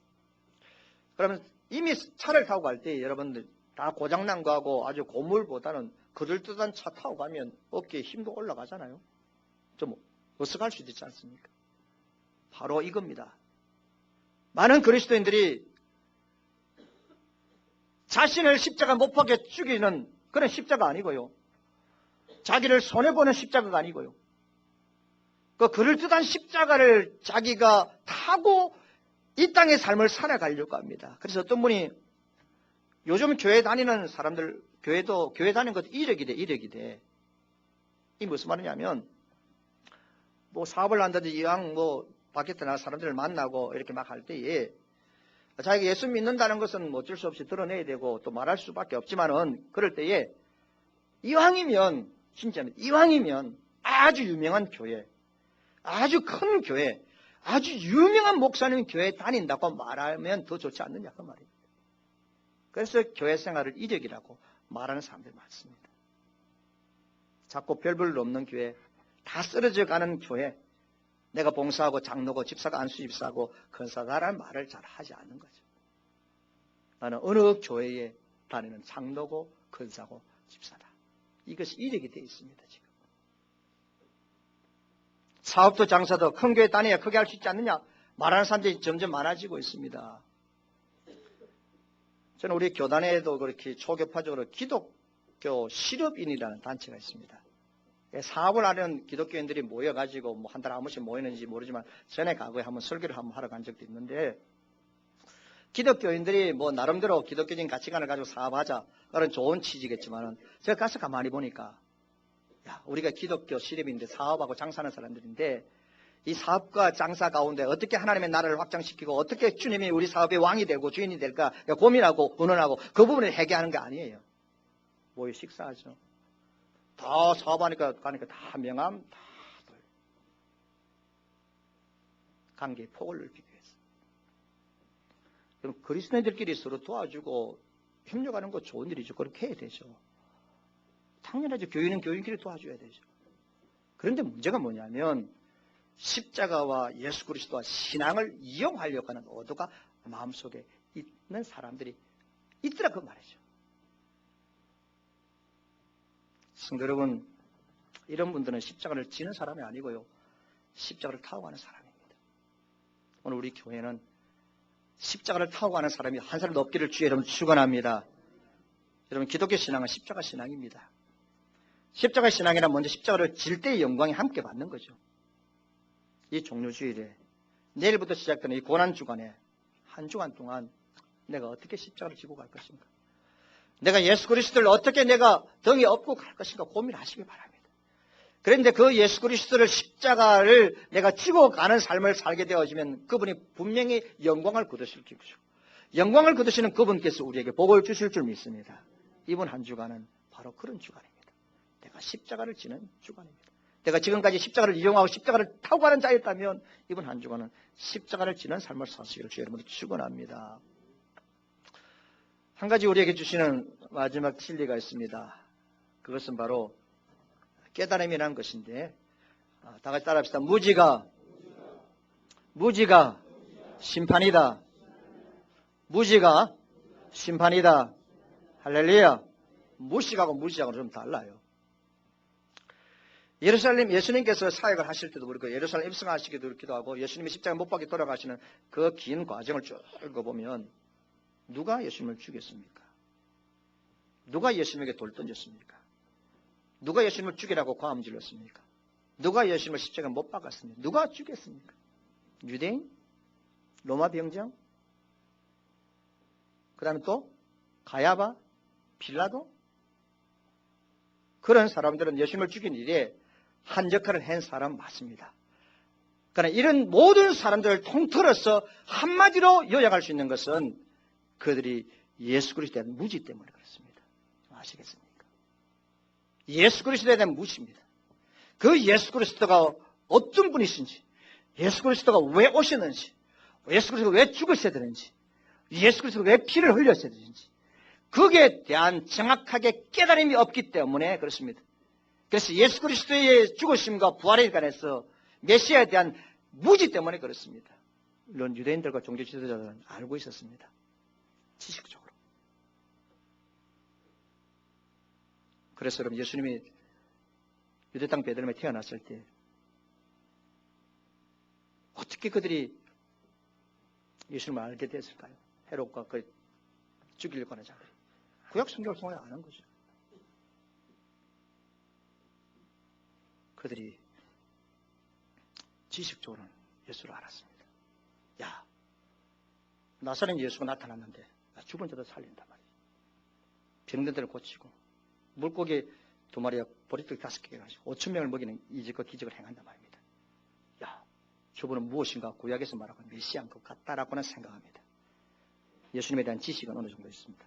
그러면 이미 차를 타고 갈 때 여러분들 다 고장난 거하고 아주 고물보다는 그럴듯한 차 타고 가면 어깨에 힘도 올라가잖아요. 좀 어색할 수도 있지 않습니까? 바로 이겁니다. 많은 그리스도인들이 자신을 십자가 못 박혀 죽이는 그런 십자가 아니고요. 자기를 손해보는 십자가가 아니고요. 그 그럴듯한 십자가를 자기가 타고 이 땅의 삶을 살아가려고 합니다. 그래서 어떤 분이 요즘 교회 다니는 사람들, 교회 다니는 것도 이력이 돼. 이 무슨 말이냐면, 뭐 사업을 한다든지 이왕 뭐 밖에 나가 사람들을 만나고 이렇게 막 할 때에 자기가 예수 믿는다는 것은 뭐 어쩔 수 없이 드러내야 되고 또 말할 수밖에 없지만은 그럴 때에 이왕이면 아주 유명한 교회, 아주 큰 교회, 아주 유명한 목사님 교회에 다닌다고 말하면 더 좋지 않느냐 그 말입니다. 그래서 교회 생활을 이력이라고 말하는 사람들이 많습니다. 자꾸 별볼일 없는 교회, 다 쓰러져 가는 교회, 내가 봉사하고 장로고 집사가 안수집사하고 근사다라는 말을 잘 하지 않는 거죠. 나는 어느 교회에 다니는 장로고 근사고 집사다. 이것이 이력이 되어 있습니다. 지금 사업도 장사도 큰 교회 다녀야 크게 할 수 있지 않느냐 말하는 사람들이 점점 많아지고 있습니다. 저는 우리 교단에도 그렇게 초교파적으로 기독교 실업인이라는 단체가 있습니다. 사업을 하는 기독교인들이 모여가지고 뭐 한 달에 한 번씩 모이는지 모르지만 전에 과거에 한번 설교를 한번 하러 간 적도 있는데 기독교인들이 뭐 나름대로 기독교적인 가치관을 가지고 사업하자 그런 좋은 취지겠지만은 제가 가서 가만히 보니까 야, 우리가 기독교 시립인데 사업하고 장사하는 사람들인데 이 사업과 장사 가운데 어떻게 하나님의 나라를 확장시키고 어떻게 주님이 우리 사업의 왕이 되고 주인이 될까 고민하고 의논하고 그 부분을 해결하는 게 아니에요. 모여 식사하죠. 다 사업하니까 가니까 다 명함 다 관계의 폭을 넓히기 위해서. 그럼 그리스도인들끼리 서로 도와주고 협력하는 거 좋은 일이죠. 그렇게 해야 되죠. 당연하죠. 교인은 교인끼리 도와줘야 되죠. 그런데 문제가 뭐냐면 십자가와 예수 그리스도와 신앙을 이용하려고 하는 의도가 마음속에 있는 사람들이 있더라 그 말이죠. 성도 여러분, 이런 분들은 십자가를 지는 사람이 아니고요. 십자가를 타고 가는 사람입니다. 오늘 우리 교회는 십자가를 타고 가는 사람이 한 사람도 없기를 주의 이름으로 축원합니다. 여러분, 기독교 신앙은 십자가 신앙입니다. 십자가 신앙이란 먼저 십자가를 질 때의 영광이 함께 받는 거죠. 이 종료주일에 내일부터 시작되는 이 고난주간에 한 주간 동안 내가 어떻게 십자가를 지고 갈 것인가, 내가 예수 그리스도를 어떻게 내가 등에 업고 갈 것인가 고민하시기 바랍니다. 그런데 그 예수 그리스도를 십자가를 내가 지고 가는 삶을 살게 되어지면 그분이 분명히 영광을 거두실 것이고 영광을 거두시는 그분께서 우리에게 복을 주실 줄 믿습니다. 이번 한 주간은 바로 그런 주간입니다. 내가 십자가를 지는 주간입니다. 내가 지금까지 십자가를 이용하고 십자가를 타고 가는 자였다면 이번 한 주간은 십자가를 지는 삶을 사시기를 주의 이름으로 축원합니다. 한 가지 우리에게 주시는 마지막 진리가 있습니다. 그것은 바로 깨달음이라는 것인데, 다 같이 따라합시다. 무지가 심판이다. 무지가 심판이다. 할렐루야. 무식하고 무지하고는 좀 달라요. 예루살렘 예수님께서 사역을 하실 때도 그렇고 예루살렘 입성하시기도 그렇기도 하고 예수님이 십자가에 못 박혀 돌아가시는 그 긴 과정을 쭉 읽어보면 누가 예수님을 죽였습니까? 누가 예수님에게 돌 던졌습니까? 누가 예수님을 죽이라고 과음 질렀습니까? 누가 예수님을 십자가에 못 박았습니까? 누가 죽였습니까? 유대인? 로마 병장? 그 다음에 또 가야바? 빌라도? 그런 사람들은 예수님을 죽인 일에 한 역할을 한 사람 맞습니다. 그러나 이런 모든 사람들을 통틀어서 한마디로 요약할 수 있는 것은 그들이 예수 그리스도에 대한 무지 때문에 그렇습니다. 아시겠습니까? 예수 그리스도에 대한 무지입니다. 그 예수 그리스도가 어떤 분이신지, 예수 그리스도가 왜 오셨는지, 예수 그리스도가 왜 죽으셔야 되는지, 예수 그리스도가 왜 피를 흘렸어야 되는지 그게 대한 정확하게 깨달음이 없기 때문에 그렇습니다. 그래서 예수 그리스도의 죽으심과 부활에 관해서 메시아에 대한 무지 때문에 그렇습니다. 물론 유대인들과 종교 지도자들은 알고 있었습니다. 지식적으로. 그래서 여러분, 예수님이 유대 땅 베들레헴에 태어났을 때 어떻게 그들이 예수님을 알게 됐을까요? 헤롯과 그 죽이려고 하는 자들이 구약 성경을 통해 아는 거죠. 그들이 지식적으로는 예수를 알았습니다. 야, 나사렛 예수가 나타났는데 죽은 자도 살린단 말이에요. 병든 데를 고치고 물고기 2마리와 보리떡 5개가 가지고 5,000명을 먹이는 이적과 기적을 행한단 말입니다. 야, 저분은 무엇인가 구약에서 말하고 메시아인 것 같다라고는 생각합니다. 예수님에 대한 지식은 어느 정도 있습니다.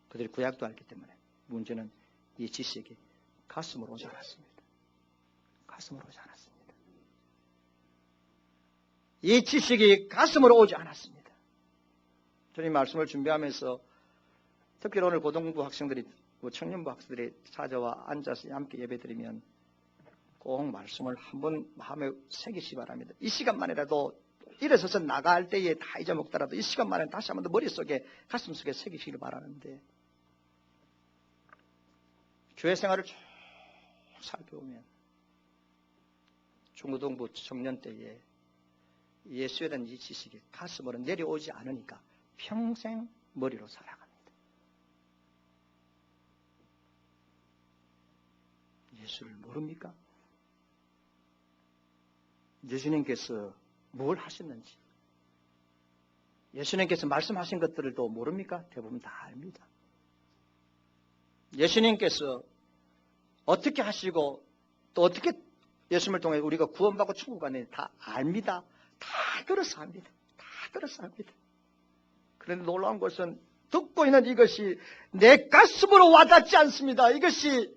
그들이 구약도 알기 때문에 문제는 이 지식이 가슴으로 오지 않았습니다. 가슴으로 오지 않았습니다. 이 지식이 가슴으로 오지 않았습니다. 저는 이 말씀을 준비하면서 특히 오늘 고등부 학생들이, 청년부 학생들이 찾아와 앉아서 함께 예배드리면 꼭 말씀을 한번 마음에 새기시 바랍니다. 이 시간만이라도 일어서서 나갈 때에 다 잊어먹더라도 이 시간만에 다시 한번 더 머릿속에 가슴속에 새기시길 바라는데, 교회 생활을 쭉 살펴보면 중고등부 청년 때에 예수에 대한 이 지식이 가슴으로 내려오지 않으니까 평생 머리로 살아갑니다. 예수를 모릅니까? 예수님께서 뭘 하셨는지, 예수님께서 말씀하신 것들도 모릅니까? 대부분 다 압니다. 예수님께서 어떻게 하시고 또 어떻게 예수님을 통해 우리가 구원받고 천국 가는지 다 압니다. 다 들어서 합니다. 다 들어서 합니다. 그런데 놀라운 것은 듣고 있는 이것이 내 가슴으로 와닿지 않습니다. 이것이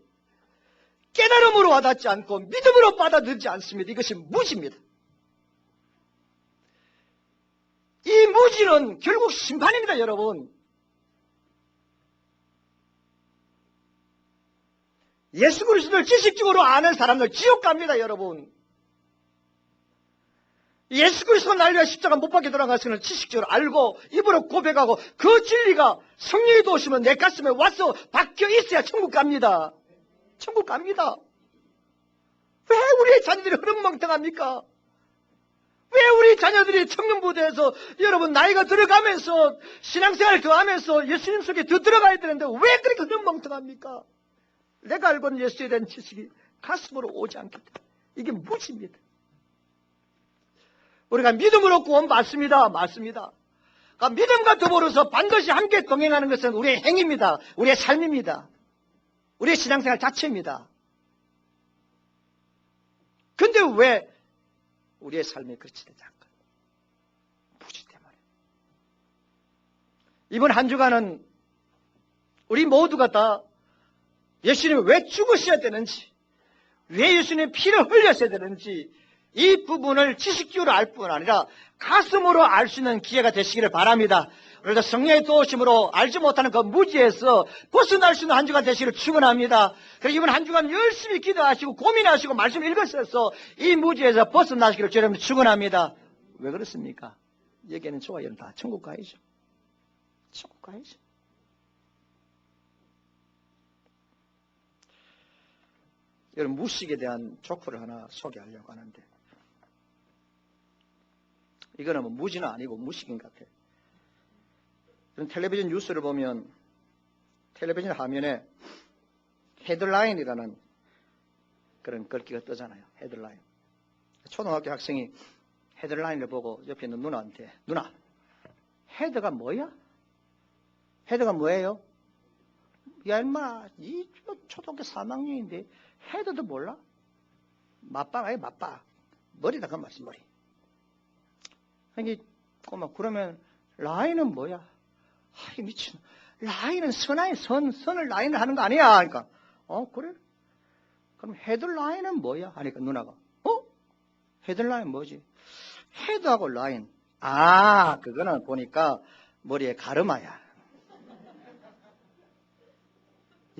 깨달음으로 와닿지 않고 믿음으로 받아들이지 않습니다. 이것이 무지입니다. 이 무지는 결국 심판입니다, 여러분. 예수 그리스도를 지식적으로 아는 사람들 지옥 갑니다, 여러분. 예수 그리스도가 나를 위해 십자가 못 박혀 돌아가서는 지식적으로 알고 입으로 고백하고 그 진리가 성령이 도우시면 내 가슴에 와서 박혀 있어야 천국 갑니다. 천국 갑니다. 왜 우리의 자녀들이 흐름멍텅합니까? 왜 우리 자녀들이 청년부대에서 여러분 나이가 들어가면서 신앙생활을 더하면서 예수님 속에 더 들어가야 되는데 왜 그렇게 흐름멍텅합니까? 내가 알고 있는 예수에 대한 지식이 가슴으로 오지 않기 때문에 이게 무지입니다. 우리가 믿음으로 구원받습니다. 맞습니다. 그러니까 믿음과 더불어서 반드시 함께 동행하는 것은 우리의 행위입니다. 우리의 삶입니다. 우리의 신앙생활 자체입니다. 근데 왜 우리의 삶이 그렇지 되지 않을까? 무지 때문에. 이번 한 주간은 우리 모두가 다 예수님이 왜 죽으셔야 되는지, 왜 예수님이 피를 흘렸어야 되는지 이 부분을 지식적으로 알 뿐 아니라 가슴으로 알 수 있는 기회가 되시기를 바랍니다. 그래서 성령의 도우심으로 알지 못하는 그 무지에서 벗어날 수 있는 한 주간 되시기를 축원합니다. 그래서 이번 한 주간 열심히 기도하시고 고민하시고 말씀 읽으셔서 이 무지에서 벗어나시기를 여러분 축원합니다. 왜 그렇습니까? 여기에는 저와 여러분 다 천국 가야죠. 천국 가야죠. 여러분 무식에 대한 족보를 하나 소개하려고 하는데 이거는 뭐 무지는 아니고 무식인 것 같아요. 텔레비전 뉴스를 보면 텔레비전 화면에 헤드라인이라는 그런 글귀가 뜨잖아요. 헤드라인. 초등학교 학생이 헤드라인을 보고 옆에 있는 누나한테 누나 헤드가 뭐야? 헤드가 뭐예요? 야 인마 이 초등학교 3학년인데 헤드도 몰라? 맞바가 아니야 맞바. 머리다 그 말씀 머리. 그러면 라인은 뭐야? 아이 미친. 라인은 선을 라인을 하는 거 아니야? 그러니까 그래? 그럼 헤드라인은 뭐야? 하니까 누나가 헤드라인 뭐지? 헤드하고 라인. 그거는 보니까 머리에 가르마야.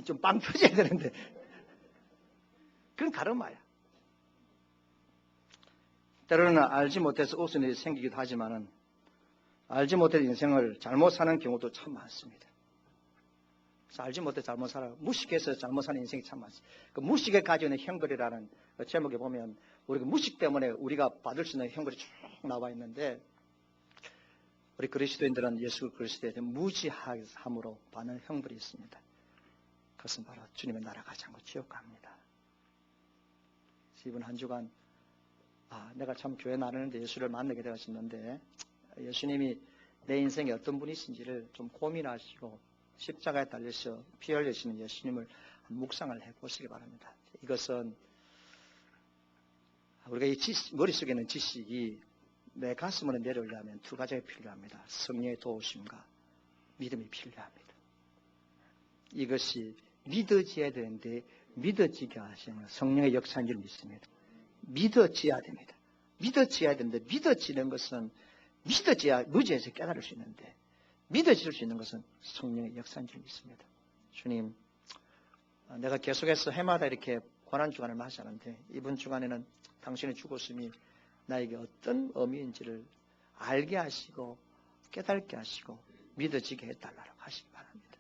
좀 빵 터져야 되는데 그건 가르마야. 때로는 알지 못해서 웃은 일이 생기기도 하지만은 알지 못해서 인생을 잘못 사는 경우도 참 많습니다. 그래서 알지 못해 잘못 살아 무식해서 잘못 사는 인생이 참 많습니다. 그 무식에 가지고 있는 형벌이라는 그 제목에 보면 우리가 무식 때문에 우리가 받을 수 있는 형벌이 쭉 나와 있는데 우리 그리스도인들은 예수 그리스도에 대한 무지함으로 받는 형벌이 있습니다. 그것은 바로 주님의 나라 가지 않고 지옥 갑니다. 이번 한 주간 내가 참 교회 나르는데 예수를 만나게 되었었는데 예수님이 내 인생에 어떤 분이신지를 좀 고민하시고 십자가에 달려서 피 흘리시는 예수님을 묵상을 해보시기 바랍니다. 이것은 우리가 이 머릿속에 있는 지식이 내 가슴으로 내려오려면 두 가지가 필요합니다. 성령의 도우심과 믿음이 필요합니다. 이것이 믿어져야 되는데 믿어지게 하시는 성령의 역사인 줄 믿습니다. 믿어져야 됩니다. 믿어져야 되는데 믿어지는 것은 믿어져야 무지에서 깨달을 수 있는데 믿어질 수 있는 것은 성령의 역사인 줄 믿습니다. 주님, 내가 계속해서 해마다 이렇게 고난주간을 맞이하는데 이번 주간에는 당신의 죽으심이 나에게 어떤 의미인지를 알게 하시고 깨닫게 하시고 믿어지게 해달라고 하시기 바랍니다.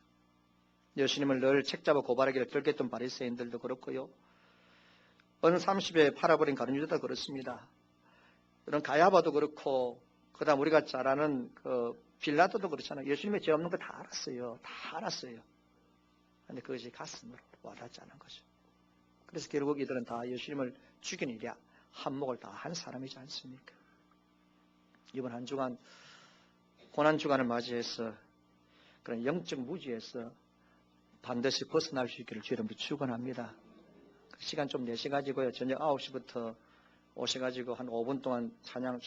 예수님을 늘 책잡아 고발하기를 들겠던 바리새인들도 그렇고요. 어느 30에 팔아버린 가룟 유다도 그렇습니다. 그런 가야바도 그렇고 그다음 우리가 잘 아는 그 빌라도도 그렇잖아요. 예수님의 죄 없는 거 다 알았어요. 다 알았어요. 그런데 그것이 가슴으로 와닿지 않은 거죠. 그래서 결국 이들은 다 예수님을 죽인 일이야 한몫을 다 한 사람이지 않습니까? 이번 한 주간 고난 주간을 맞이해서 그런 영적 무지에서 반드시 벗어날 수 있기를 주님으로 축원합니다. 시간 좀 내셔가지고요. 저녁 9시부터 오셔가지고 한 5분 동안 찬양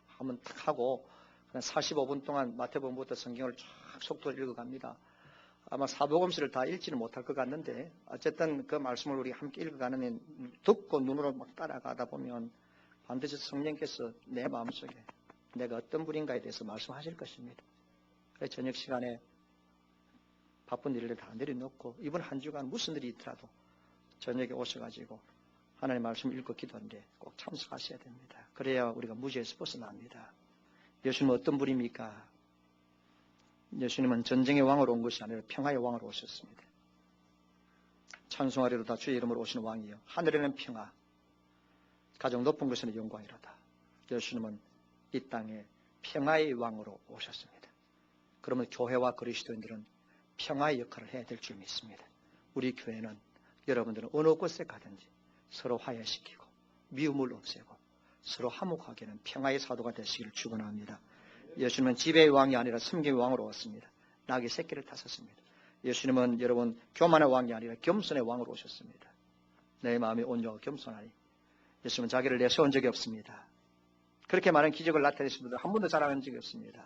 한번 탁 하고 45분 동안 마태복음부터 성경을 쫙 속도로 읽어갑니다. 아마 사복음서를 다 읽지는 못할 것 같는데 어쨌든 그 말씀을 우리 함께 읽어가는 듣고 눈으로 막 따라가다 보면 반드시 성령께서 내 마음속에 내가 어떤 분인가에 대해서 말씀하실 것입니다. 그래서 저녁 시간에 바쁜 일을 다 내려놓고 이번 한 주간 무슨 일이 있더라도 저녁에 오셔가지고 하나님의 말씀을 읽고 기도하는데 꼭 참석하셔야 됩니다. 그래야 우리가 무지에서 벗어납니다. 예수님은 어떤 분입니까? 예수님은 전쟁의 왕으로 온 것이 아니라 평화의 왕으로 오셨습니다. 찬송하리로다 주의 이름으로 오시는 왕이요 하늘에는 평화, 가장 높은 것에는 영광이로다. 예수님은 이 땅에 평화의 왕으로 오셨습니다. 그러면 교회와 그리스도인들은 평화의 역할을 해야 될 줄 믿습니다. 우리 교회는 여러분들은 어느 곳에 가든지 서로 화해시키고 미움을 없애고 서로 화목하게 하는 평화의 사도가 되시기를 축원합니다. 예수님은 지배의 왕이 아니라 섬김의 왕으로 왔습니다. 낙의 새끼를 타셨습니다. 예수님은 여러분 교만의 왕이 아니라 겸손의 왕으로 오셨습니다. 내 마음이 온유하고 겸손하니 예수님은 자기를 내세운 적이 없습니다. 그렇게 많은 기적을 나타내신 분들 한 번도 자랑한 적이 없습니다.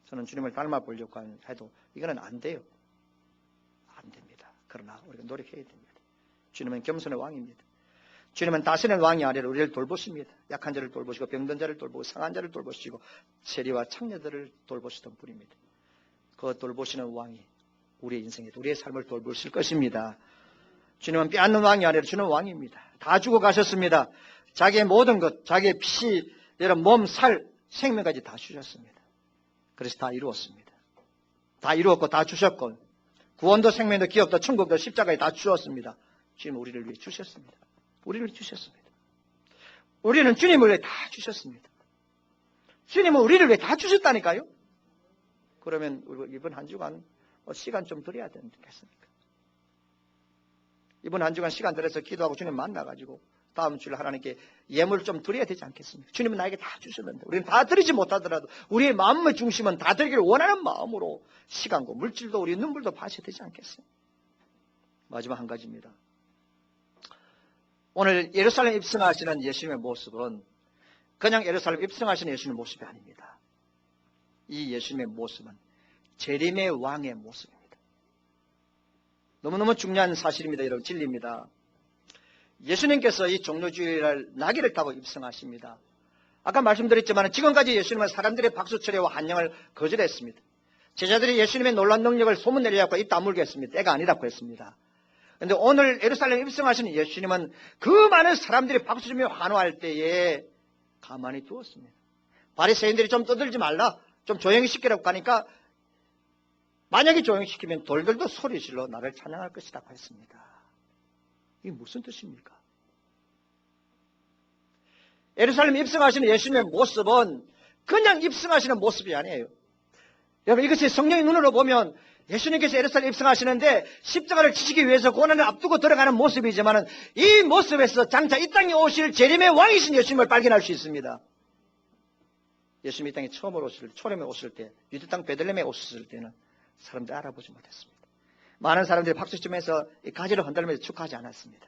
저는 주님을 닮아 보려고 해도 이거는 안 돼요. 안 됩니다. 그러나 우리가 노력해야 됩니다. 주님은 겸손의 왕입니다. 주님은 다스리는 왕이 아니라 우리를 돌보십니다. 약한 자를 돌보시고 병든 자를 돌보고 상한 자를 돌보시고 세리와 창녀들을 돌보시던 분입니다. 그 돌보시는 왕이 우리의 인생에 우리의 삶을 돌보실 것입니다. 주님은 빼앗는 왕이 아니라 주는 왕입니다. 다 주고 가셨습니다. 자기의 모든 것, 자기의 피, 여러분 몸, 살, 생명까지 다 주셨습니다. 그래서 다 이루었습니다. 다 이루었고 다 주셨고 구원도 생명도 기업도 천국도 십자가에 다 주었습니다. 주님은 우리를 위해 주셨습니다. 우리를 주셨습니다. 우리는 주님을 위해 다 주셨습니다. 주님은 우리를 위해 다 주셨다니까요. 그러면 우리 이번 한 주간 시간 좀 드려야 되는 게 있습니까? 이번 한 주간 시간 들여서 기도하고 주님 만나가지고 다음 주일 하나님께 예물을 좀 드려야 되지 않겠습니까? 주님은 나에게 다 주셨는데 우리는 다 드리지 못하더라도 우리의 마음의 중심은 다 드리기를 원하는 마음으로 시간과 물질도 우리의 눈물도 바쳐야 되지 않겠어요? 마지막 한 가지입니다. 오늘 예루살렘 입성하시는 예수님의 모습은 그냥 예루살렘 입성하시는 예수님의 모습이 아닙니다. 이 예수님의 모습은 재림의 왕의 모습입니다. 너무너무 중요한 사실입니다. 여러분 진리입니다. 예수님께서 이 종료주일날 나귀를 타고 입성하십니다. 아까 말씀드렸지만 지금까지 예수님은 사람들의 박수철회와 환영을 거절했습니다. 제자들이 예수님의 놀라운 능력을 소문내려 갖고 입 다물게 했습니다. 때가 아니라고 했습니다. 그런데 오늘 예루살렘 입성하시는 예수님은 그 많은 사람들이 박수치며 환호할 때에 가만히 두었습니다. 바리새인들이 좀 떠들지 말라, 좀 조용히 시키라고 하니까 만약에 조용히 시키면 돌들도 소리질러 나를 찬양할 것이라고 했습니다. 이게 무슨 뜻입니까? 예루살렘 입성하시는 예수님의 모습은 그냥 입성하시는 모습이 아니에요. 여러분 이것이 성령의 눈으로 보면 예수님께서 예루살렘 입성하시는데 십자가를 지시기 위해서 고난을 앞두고 들어가는 모습이지만 이 모습에서 장차 이 땅에 오실 재림의 왕이신 예수님을 발견할 수 있습니다. 예수님이 이 땅에 처음으로 오실 때, 초림에 오실 때, 유대 땅 베들레헴에 오셨을 때는 사람들이 알아보지 못했습니다. 많은 사람들이 박수치면서 가지를 흔들면서 축하하지 않았습니다.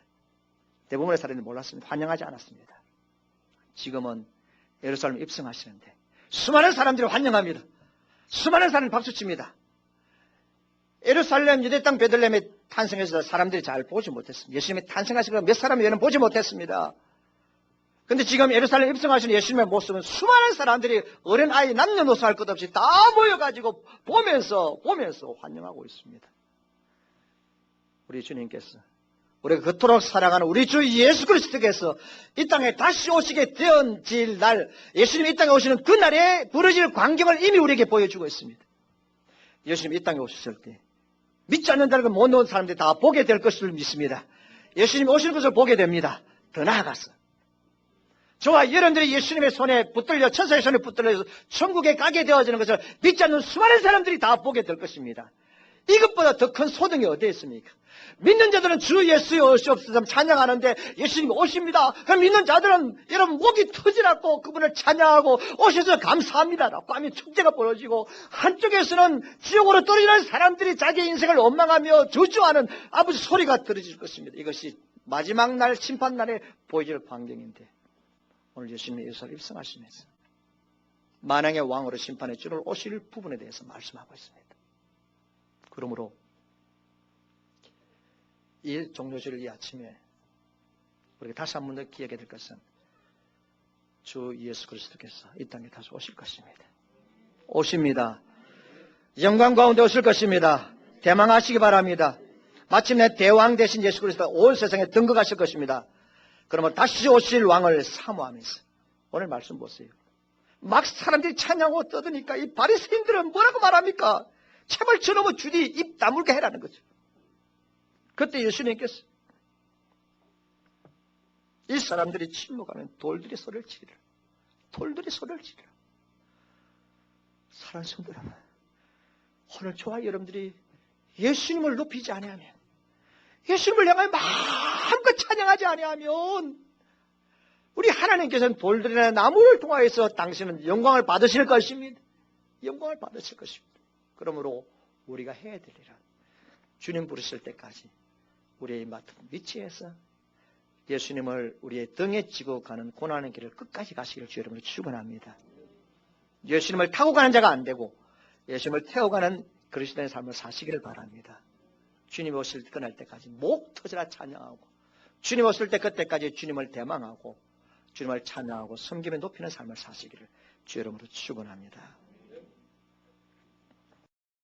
대부분의 사람들이 몰랐습니다. 환영하지 않았습니다. 지금은 예루살렘 입성하시는데 수많은 사람들이 환영합니다. 수많은 사람들이 박수칩니다. 예루살렘 유대 땅 베들레헴에 탄생해서 사람들이 잘 보지 못했습니다. 예수님이 탄생하시고 몇 사람 외에는 보지 못했습니다. 그런데 지금 예루살렘 입성하시는 예수님의 모습은 수많은 사람들이 어린아이 남녀노소 할 것 없이 다 모여가지고 보면서 환영하고 있습니다. 우리 주님께서 우리가 그토록 사랑하는 우리 주 예수 그리스도께서 이 땅에 다시 오시게 되어질 날 예수님이 이 땅에 오시는 그날에 부러질 광경을 이미 우리에게 보여주고 있습니다. 예수님이 이 땅에 오셨을 때 믿지 않는다는 걸 못 놓은 사람들이 다 보게 될 것을 믿습니다. 예수님이 오시는 것을 보게 됩니다. 더 나아가서 저와 여러분들이 예수님의 손에 붙들려 천사의 손에 붙들려서 천국에 가게 되어지는 것을 믿지 않는 수많은 사람들이 다 보게 될 것입니다. 이것보다 더 큰 소동이 어디에 있습니까? 믿는 자들은 주 예수의 오시옵소서 찬양하는데 예수님이 오십니다. 그럼 믿는 자들은 여러분 목이 터지라고 그분을 찬양하고 오셔서 감사합니다 라고 하면 축제가 벌어지고 한쪽에서는 지옥으로 떨어지는 사람들이 자기 인생을 원망하며 저주하는 아버지 소리가 들어질 것입니다. 이것이 마지막 날 심판날에 보여줄 광경인데 오늘 예수님이 예루살렘 입성하시면서 만왕의 왕으로 심판의 주를 오실 부분에 대해서 말씀하고 있습니다. 그러므로 이 종료주일 이 아침에 우리가 다시 한 번 더 기억해야 될 것은 주 예수 그리스도께서 이 땅에 다시 오실 것입니다. 오십니다. 영광 가운데 오실 것입니다. 대망하시기 바랍니다. 마침내 대왕 되신 예수 그리스도 온 세상에 등극하실 것입니다. 그러면 다시 오실 왕을 사모하면서 오늘 말씀 보세요. 막 사람들이 찬양하고 떠드니까 이 바리새인들은 뭐라고 말합니까? 제발 저놈의 주디 입 다물게 해라는 거죠. 그때 예수님께서 이 사람들이 침묵하면 돌들이 소리를 지르라. 돌들이 소리를 지르라. 사랑하는 성도 여러분, 오늘 저와 여러분들이 예수님을 높이지 아니하면, 예수님을 향하여 마음껏 찬양하지 아니하면 우리 하나님께서는 돌들이나 나무를 통하여서 당신은 영광을 받으실 것입니다. 영광을 받으실 것입니다. 그러므로 우리가 해야 될 일은 주님 부르실 때까지 우리의 맡은 위치에서 예수님을 우리의 등에 지고 가는 고난의 길을 끝까지 가시기를 주 여러분을 축원합니다. 예수님을 타고 가는 자가 안 되고 예수님을 태워가는 그리스도의 삶을 사시기를 바랍니다. 주님 오실 때 끝날 때까지 목 터져라 찬양하고 주님 오실 때 그때까지 주님을 대망하고 주님을 찬양하고 섬기며 높이는 삶을 사시기를 주 여러분으로 축원합니다.